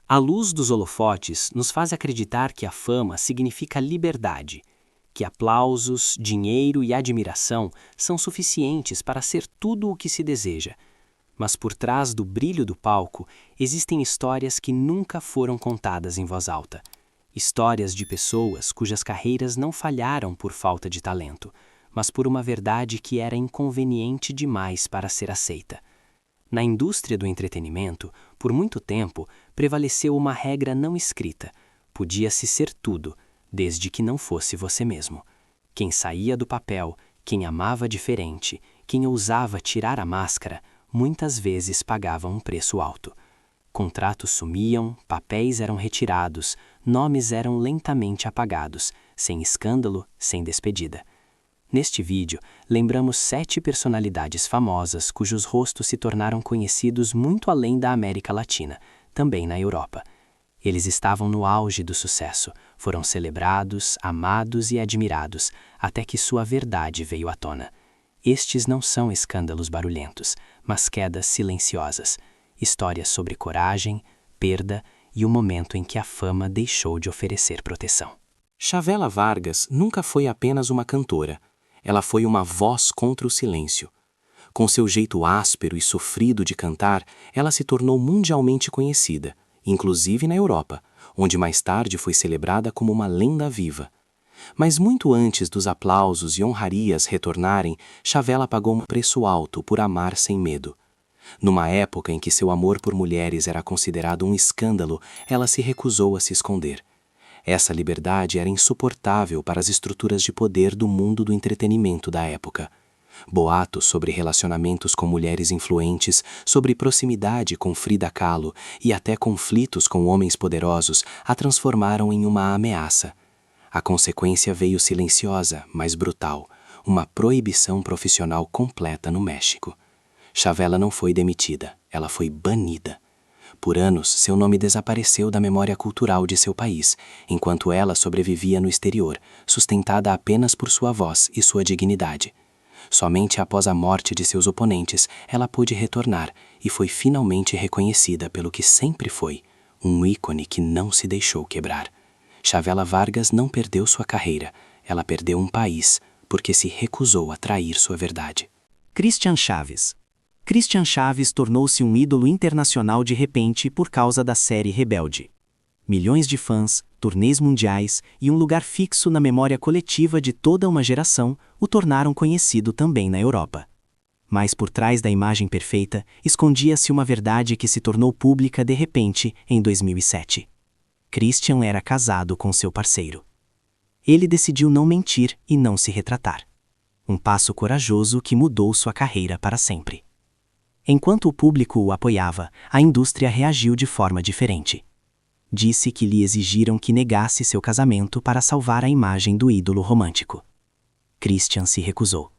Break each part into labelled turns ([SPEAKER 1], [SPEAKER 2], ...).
[SPEAKER 1] A luz dos holofotes nos faz acreditar que a fama significa liberdade, que aplausos, dinheiro e admiração são suficientes para ser tudo o que se deseja. Mas por trás do brilho do palco existem histórias que nunca foram contadas em voz alta. Histórias de pessoas cujas carreiras não falharam por falta de talento, mas por uma verdade que era inconveniente demais para ser aceita. Na indústria do entretenimento, por muito tempo, prevaleceu uma regra não escrita: podia-se ser tudo, desde que não fosse você mesmo. Quem saía do papel, quem amava diferente, quem ousava tirar a máscara, muitas vezes pagava um preço alto. Contratos sumiam, papéis eram retirados, nomes eram lentamente apagados, sem escândalo, sem despedida. Neste vídeo, lembramos 7 personalidades famosas cujos rostos se tornaram conhecidos muito além da América Latina, também na Europa. Eles estavam no auge do sucesso, foram celebrados, amados e admirados, até que sua verdade veio à tona. Estes não são escândalos barulhentos, mas quedas silenciosas, histórias sobre coragem, perda e o momento em que a fama deixou de oferecer proteção.
[SPEAKER 2] Chavela Vargas nunca foi apenas uma cantora. Ela foi uma voz contra o silêncio. Com seu jeito áspero e sofrido de cantar, ela se tornou mundialmente conhecida, inclusive na Europa, onde mais tarde foi celebrada como uma lenda viva. Mas muito antes dos aplausos e honrarias retornarem, Chavela pagou um preço alto por amar sem medo. Numa época em que seu amor por mulheres era considerado um escândalo, ela se recusou a se esconder. Essa liberdade era insuportável para as estruturas de poder do mundo do entretenimento da época. Boatos sobre relacionamentos com mulheres influentes, sobre proximidade com Frida Kahlo e até conflitos com homens poderosos a transformaram em uma ameaça. A consequência veio silenciosa, mas brutal, uma proibição profissional completa no México. Chavela não foi demitida, ela foi banida. Por anos, seu nome desapareceu da memória cultural de seu país, enquanto ela sobrevivia no exterior, sustentada apenas por sua voz e sua dignidade. Somente após a morte de seus oponentes, ela pôde retornar e foi finalmente reconhecida pelo que sempre foi, um ícone que não se deixou quebrar. Chavela Vargas não perdeu sua carreira, ela perdeu um país, porque se recusou a trair sua verdade.
[SPEAKER 3] Christian Chaves. Christian Chaves tornou-se um ídolo internacional de repente por causa da série Rebelde. Milhões de fãs, turnês mundiais e um lugar fixo na memória coletiva de toda uma geração o tornaram conhecido também na Europa. Mas por trás da imagem perfeita, escondia-se uma verdade que se tornou pública de repente em 2007. Christian era casado com seu parceiro. Ele decidiu não mentir e não se retratar. Um passo corajoso que mudou sua carreira para sempre. Enquanto o público o apoiava, a indústria reagiu de forma diferente. Disse que lhe exigiram que negasse seu casamento para salvar a imagem do ídolo romântico. Christian se recusou.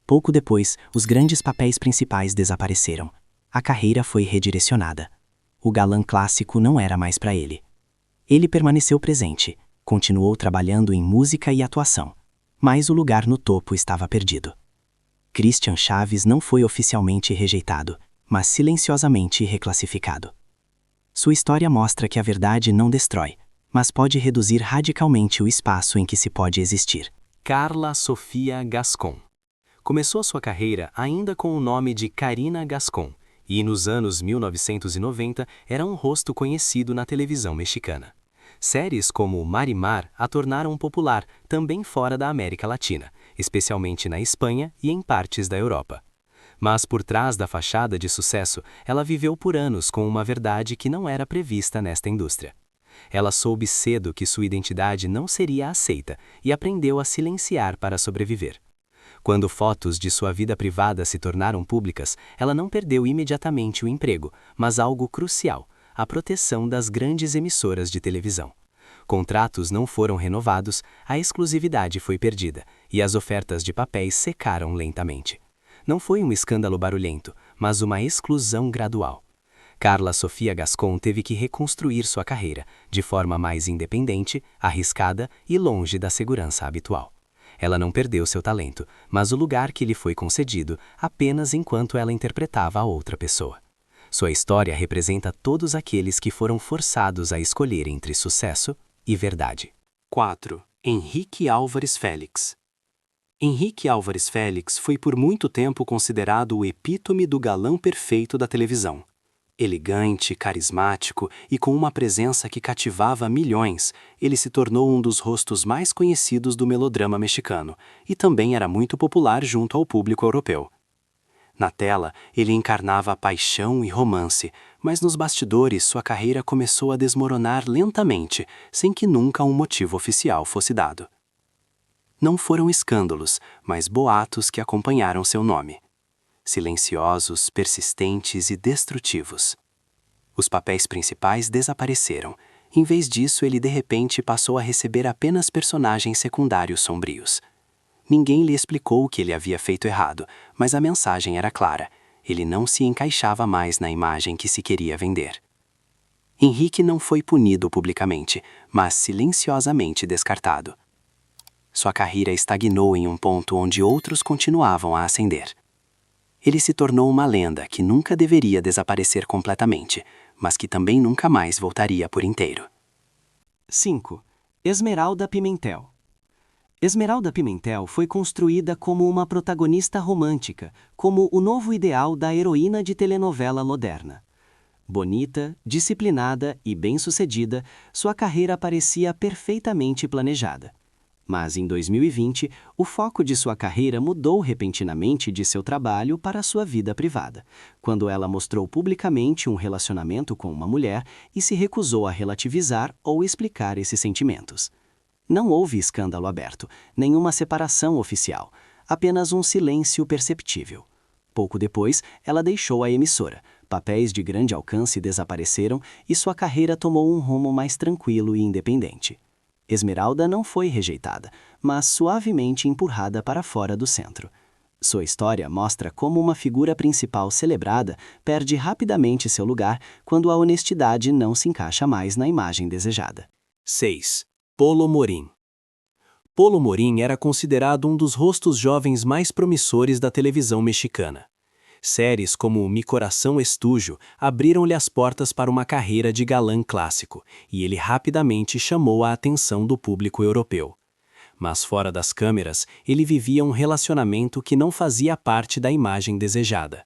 [SPEAKER 3] Pouco depois, os grandes papéis principais desapareceram. A carreira foi redirecionada. O galã clássico não era mais para ele. Ele permaneceu presente, continuou trabalhando em música e atuação, mas o lugar no topo estava perdido. Christian Chaves não foi oficialmente rejeitado, mas silenciosamente reclassificado. Sua história mostra que a verdade não destrói, mas pode reduzir radicalmente o espaço em que se pode existir.
[SPEAKER 1] Carla Sofia Gascon. Começou sua carreira ainda com o nome de Karina Gascon, e nos anos 1990 era um rosto conhecido na televisão mexicana. Séries como Marimar a tornaram popular também fora da América Latina, especialmente na Espanha e em partes da Europa. Mas por trás da fachada de sucesso, ela viveu por anos com uma verdade que não era prevista nesta indústria. Ela soube cedo que sua identidade não seria aceita e aprendeu a silenciar para sobreviver. Quando fotos de sua vida privada se tornaram públicas, ela não perdeu imediatamente o emprego, mas algo crucial: a proteção das grandes emissoras de televisão. Contratos não foram renovados, a exclusividade foi perdida, e as ofertas de papéis secaram lentamente. Não foi um escândalo barulhento, mas uma exclusão gradual. Carla Sofia Gascon teve que reconstruir sua carreira, de forma mais independente, arriscada e longe da segurança habitual. Ela não perdeu seu talento, mas o lugar que lhe foi concedido apenas enquanto ela interpretava a outra pessoa. Sua história representa todos aqueles que foram forçados a escolher entre sucesso e verdade.
[SPEAKER 2] 4. Henrique Álvares Félix. Henrique Álvares Félix foi por muito tempo considerado o epítome do galã perfeito da televisão. Elegante, carismático e com uma presença que cativava milhões, ele se tornou um dos rostos mais conhecidos do melodrama mexicano e também era muito popular junto ao público europeu. Na tela, ele encarnava paixão e romance, mas nos bastidores sua carreira começou a desmoronar lentamente, sem que nunca um motivo oficial fosse dado. Não foram escândalos, mas boatos que acompanharam seu nome. Silenciosos, persistentes e destrutivos. Os papéis principais desapareceram. Em vez disso, ele de repente passou a receber apenas personagens secundários sombrios. Ninguém lhe explicou o que ele havia feito errado, mas a mensagem era clara. Ele não se encaixava mais na imagem que se queria vender. Henrique não foi punido publicamente, mas silenciosamente descartado. Sua carreira estagnou em um ponto onde outros continuavam a ascender. Ele se tornou uma lenda que nunca deveria desaparecer completamente, mas que também nunca mais voltaria por inteiro.
[SPEAKER 3] 5. Esmeralda Pimentel. Esmeralda Pimentel foi construída como uma protagonista romântica, como o novo ideal da heroína de telenovela moderna. Bonita, disciplinada e bem-sucedida, sua carreira parecia perfeitamente planejada. Mas em 2020, o foco de sua carreira mudou repentinamente de seu trabalho para sua vida privada, quando ela mostrou publicamente um relacionamento com uma mulher e se recusou a relativizar ou explicar esses sentimentos. Não houve escândalo aberto, nenhuma separação oficial, apenas um silêncio perceptível. Pouco depois, ela deixou a emissora, papéis de grande alcance desapareceram e sua carreira tomou um rumo mais tranquilo e independente. Esmeralda não foi rejeitada, mas suavemente empurrada para fora do centro. Sua história mostra como uma figura principal celebrada perde rapidamente seu lugar quando a honestidade não se encaixa mais na imagem desejada.
[SPEAKER 2] 6. Polo Morín. Polo Morín era considerado um dos rostos jovens mais promissores da televisão mexicana. Séries como Mi Coração Estujo abriram-lhe as portas para uma carreira de galã clássico, e ele rapidamente chamou a atenção do público europeu. Mas fora das câmeras, ele vivia um relacionamento que não fazia parte da imagem desejada.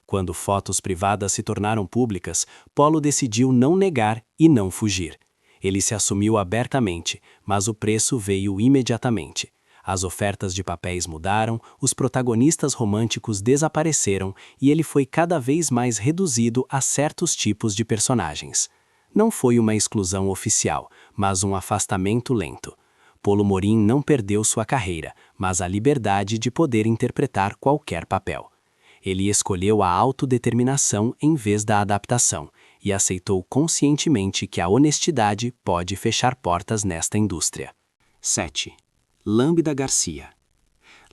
[SPEAKER 2] Quando fotos privadas se tornaram públicas, Polo decidiu não negar e não fugir. Ele se assumiu abertamente, mas o preço veio imediatamente. As ofertas de papéis mudaram, os protagonistas românticos desapareceram e ele foi cada vez mais reduzido a certos tipos de personagens. Não foi uma exclusão oficial, mas um afastamento lento. Polo Morín não perdeu sua carreira, mas a liberdade de poder interpretar qualquer papel. Ele escolheu a autodeterminação em vez da adaptação e aceitou conscientemente que a honestidade pode fechar portas nesta indústria. 7. Lambda Garcia.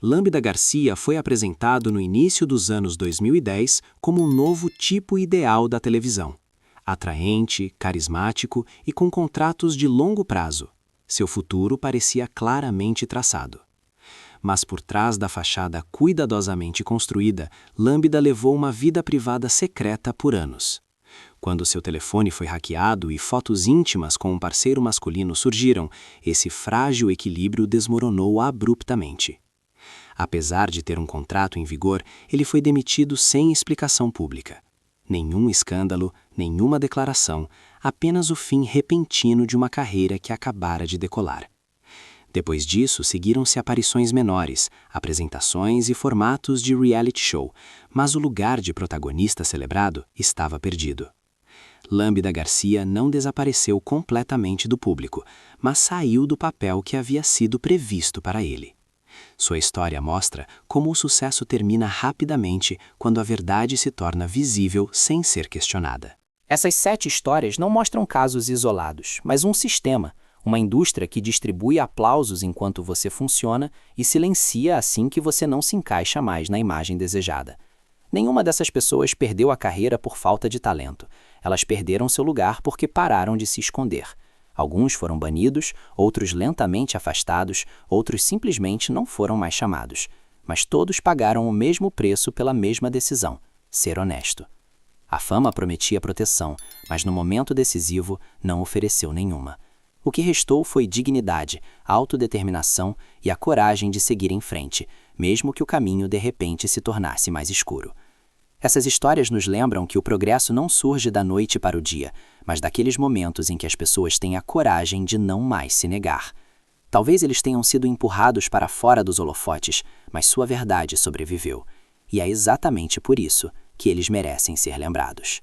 [SPEAKER 2] Lambda Garcia foi apresentado no início dos anos 2010 como um novo tipo ideal da televisão. Atraente, carismático e com contratos de longo prazo. Seu futuro parecia claramente traçado. Mas por trás da fachada cuidadosamente construída, Lambda levou uma vida privada secreta por anos. Quando seu telefone foi hackeado e fotos íntimas com um parceiro masculino surgiram, esse frágil equilíbrio desmoronou abruptamente. Apesar de ter um contrato em vigor, ele foi demitido sem explicação pública. Nenhum escândalo, nenhuma declaração, apenas o fim repentino de uma carreira que acabara de decolar. Depois disso, seguiram-se aparições menores, apresentações e formatos de reality show, mas o lugar de protagonista celebrado estava perdido. Lambda Garcia não desapareceu completamente do público, mas saiu do papel que havia sido previsto para ele. Sua história mostra como o sucesso termina rapidamente quando a verdade se torna visível sem ser questionada.
[SPEAKER 1] Essas 7 histórias não mostram casos isolados, mas um sistema, uma indústria que distribui aplausos enquanto você funciona e silencia assim que você não se encaixa mais na imagem desejada. Nenhuma dessas pessoas perdeu a carreira por falta de talento. Elas perderam seu lugar porque pararam de se esconder. Alguns foram banidos, outros lentamente afastados, outros simplesmente não foram mais chamados. Mas todos pagaram o mesmo preço pela mesma decisão: ser honesto. A fama prometia proteção, mas no momento decisivo não ofereceu nenhuma. O que restou foi dignidade, autodeterminação e a coragem de seguir em frente, mesmo que o caminho de repente se tornasse mais escuro. Essas histórias nos lembram que o progresso não surge da noite para o dia, mas daqueles momentos em que as pessoas têm a coragem de não mais se negar. Talvez eles tenham sido empurrados para fora dos holofotes, mas sua verdade sobreviveu. E é exatamente por isso que eles merecem ser lembrados.